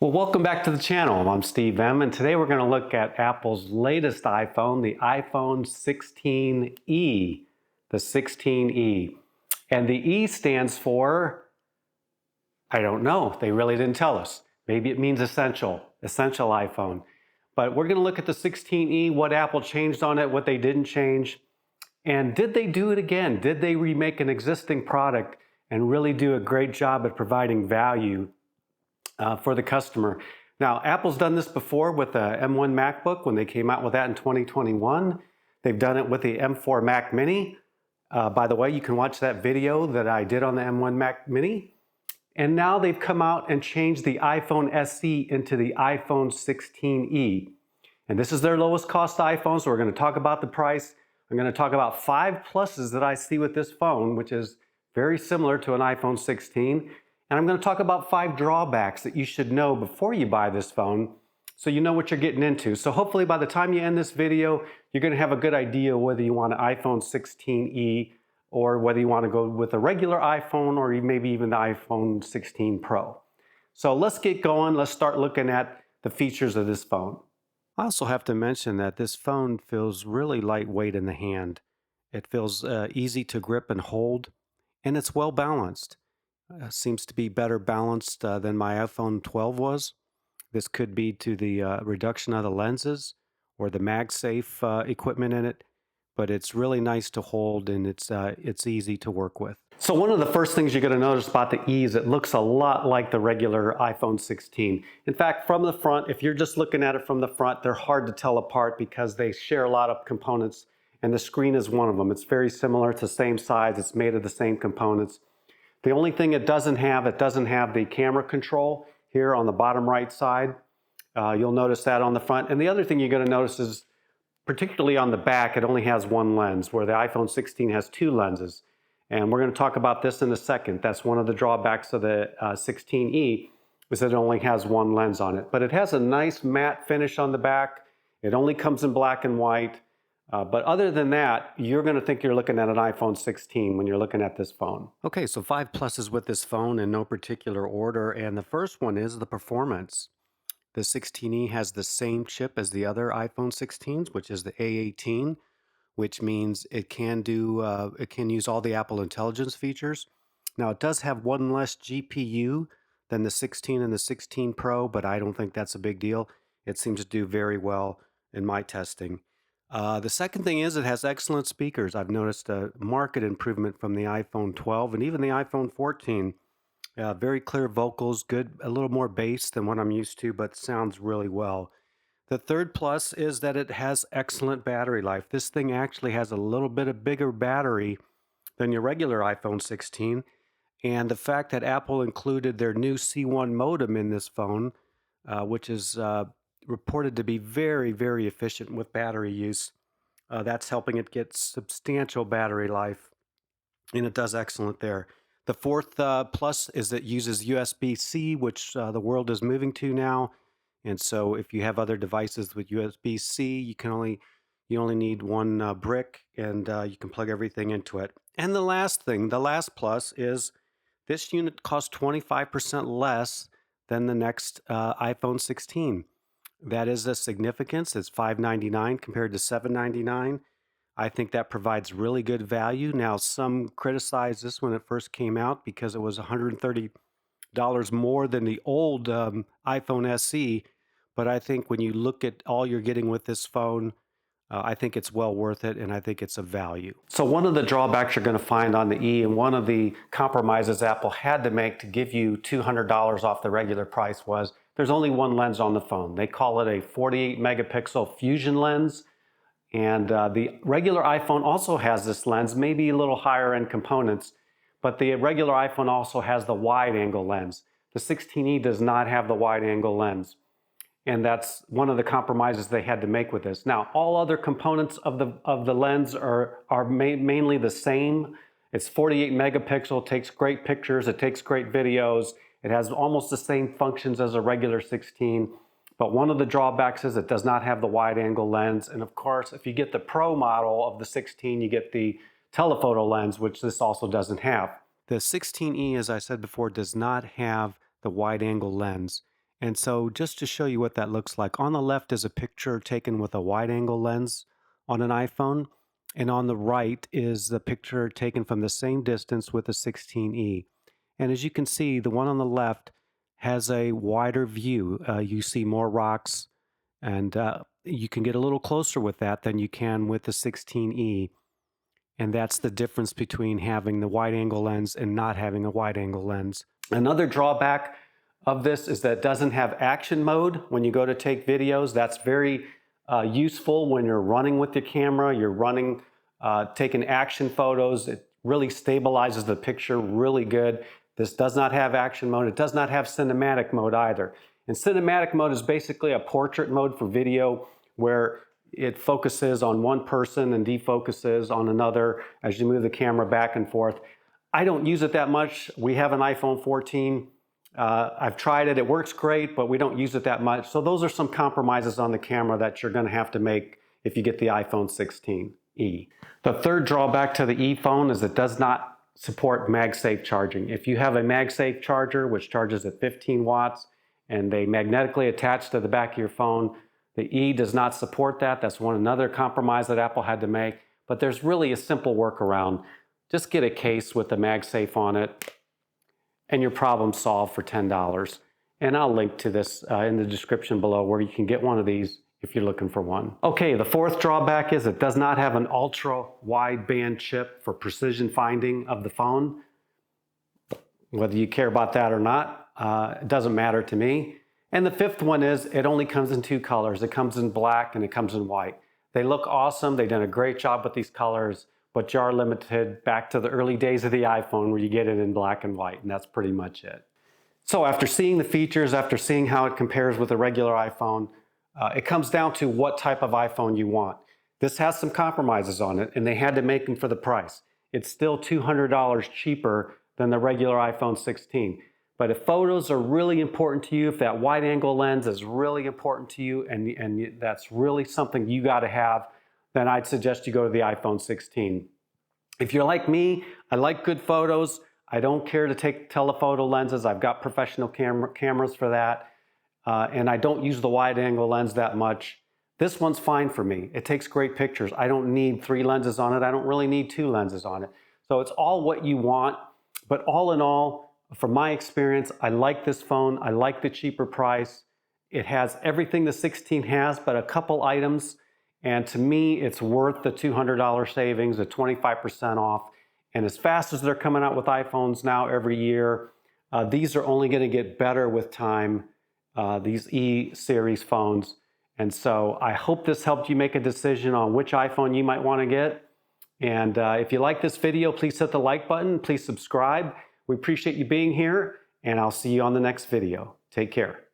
Well, welcome back to the channel. I'm Steve M, and today we're going to look at Apple's latest iPhone, the iPhone 16e, the 16e. And the E stands for, I don't know, they really didn't tell us. Maybe it means essential iPhone. But we're going to look at the 16e, what Apple changed on it, what they didn't change. And did they do it again? Did they remake an existing product and really do a great job at providing value for the customer? Now, Apple's done this before with the M1 MacBook when they came out with that in 2021. They've done it with the M4 Mac Mini. By the way, you can watch that video that I did on the M1 Mac Mini. And now they've come out and changed the iPhone SE into the iPhone 16e. And this is their lowest cost iPhone, so we're going to talk about the price. I'm going to talk about 5 pluses that I see with this phone, which is very similar to an iPhone 16. And I'm going to talk about 5 drawbacks that you should know before you buy this phone so you know what you're getting into. So hopefully by the time you end this video, you're going to have a good idea whether you want an iPhone 16e or whether you want to go with a regular iPhone or maybe even the iPhone 16 Pro. So let's get going. Let's start looking at the features of this phone. I also have to mention that this phone feels really lightweight in the hand. It feels easy to grip and hold, and it's well balanced. Seems to be better balanced than my iPhone 12 was. This could be to the reduction of the lenses or the MagSafe equipment in it, but it's really nice to hold and it's easy to work with. So one of the first things you're going to notice about the E is it looks a lot like the regular iPhone 16. In fact, from the front, if you're just looking at it from the front, they're hard to tell apart because they share a lot of components, and the screen is one of them. It's very similar, it's the same size, it's made of the same components. The only thing it doesn't have the camera control here on the bottom right side. You'll notice that on the front. And the other thing you're going to notice is, particularly on the back, it only has one lens, where the iPhone 16 has 2 lenses. And we're going to talk about this in a second. That's one of the drawbacks of the 16e, is that it only has one lens on it. But it has a nice matte finish on the back. It only comes in black and white. But other than that, you're going to think you're looking at an iPhone 16 when you're looking at this phone. Okay, so 5 pluses with this phone in no particular order. And the first one is the performance. The 16e has the same chip as the other iPhone 16s, which is the A18, which means it can use all the Apple Intelligence features. Now, it does have one less GPU than the 16 and the 16 Pro, but I don't think that's a big deal. It seems to do very well in my testing. The second thing is it has excellent speakers. I've noticed a marked improvement from the iPhone 12 and even the iPhone 14. Very clear vocals, good, a little more bass than what I'm used to, but sounds really well. The third plus is that it has excellent battery life. This thing actually has a little bit of bigger battery than your regular iPhone 16. And the fact that Apple included their new C1 modem in this phone, which is reported to be very, very efficient with battery use. That's helping it get substantial battery life, and it does excellent there. The fourth plus is that it uses USB-C, which the world is moving to now. And so if you have other devices with USB-C, you only need one brick, and you can plug everything into it. And the last plus is this unit costs 25% less than the next iPhone 16. That is a significance. It's $599 compared to $799. I think that provides really good value. Now, some criticized this when it first came out because it was $130 more than the old iPhone SE. But I think when you look at all you're getting with this phone, I think it's well worth it, and I think it's a value. So one of the drawbacks you're going to find on the E, and one of the compromises Apple had to make to give you $200 off the regular price, was there's only one lens on the phone. They call it a 48 megapixel fusion lens. And the regular iPhone also has this lens, maybe a little higher end components, but the regular iPhone also has the wide angle lens. The 16e does not have the wide angle lens. And that's one of the compromises they had to make with this. Now, all other components of the lens are mainly the same. It's 48 megapixel, takes great pictures, it takes great videos. It has almost the same functions as a regular 16, but one of the drawbacks is it does not have the wide angle lens. And of course, if you get the Pro model of the 16, you get the telephoto lens, which this also doesn't have. The 16e, as I said before, does not have the wide angle lens. And so just to show you what that looks like, on the left is a picture taken with a wide angle lens on an iPhone. And on the right is the picture taken from the same distance with a 16E. And as you can see, the one on the left has a wider view. You see more rocks, and you can get a little closer with that than you can with the 16E. And that's the difference between having the wide angle lens and not having a wide angle lens. Another drawback of this is that it doesn't have action mode when you go to take videos. That's very useful when you're running with your camera, you're running, taking action photos. It really stabilizes the picture really good. This does not have action mode. It does not have cinematic mode either. And cinematic mode is basically a portrait mode for video where it focuses on one person and defocuses on another as you move the camera back and forth. I don't use it that much. We have an iPhone 14. I've tried it. It works great, but we don't use it that much. So those are some compromises on the camera that you're going to have to make if you get the iPhone 16e. The third drawback to the e phone is it does not support MagSafe charging. If you have a MagSafe charger, which charges at 15 watts, and they magnetically attach to the back of your phone, the E does not support that. That's another compromise that Apple had to make. But there's really a simple workaround. Just get a case with the MagSafe on it, and your problem's solved for $10. And I'll link to this in the description below where you can get one of these if you're looking for one. Okay, the fourth drawback is it does not have an ultra wideband chip for precision finding of the phone. Whether you care about that or not, it doesn't matter to me. And the fifth one is it only comes in two colors. It comes in black and it comes in white. They look awesome. They've done a great job with these colors, but you are limited back to the early days of the iPhone where you get it in black and white, and that's pretty much it. So after seeing the features, after seeing how it compares with a regular iPhone, it comes down to what type of iPhone you want. This has some compromises on it, and they had to make them for the price. It's still $200 cheaper than the regular iPhone 16. But if photos are really important to you, if that wide angle lens is really important to you, and that's really something you got to have, then I'd suggest you go to the iPhone 16. If you're like me, I like good photos. I don't care to take telephoto lenses. I've got professional cameras for that. And I don't use the wide angle lens that much. This one's fine for me. It takes great pictures. I don't need 3 lenses on it. I don't really need 2 lenses on it. So it's all what you want. But all in all, from my experience, I like this phone. I like the cheaper price. It has everything the 16 has, but a couple items. And to me, it's worth the $200 savings, the 25% off. And as fast as they're coming out with iPhones now every year, these are only going to get better with time, these E-series phones. And so I hope this helped you make a decision on which iPhone you might want to get. And if you like this video, please hit the like button. Please subscribe. We appreciate you being here, and I'll see you on the next video. Take care.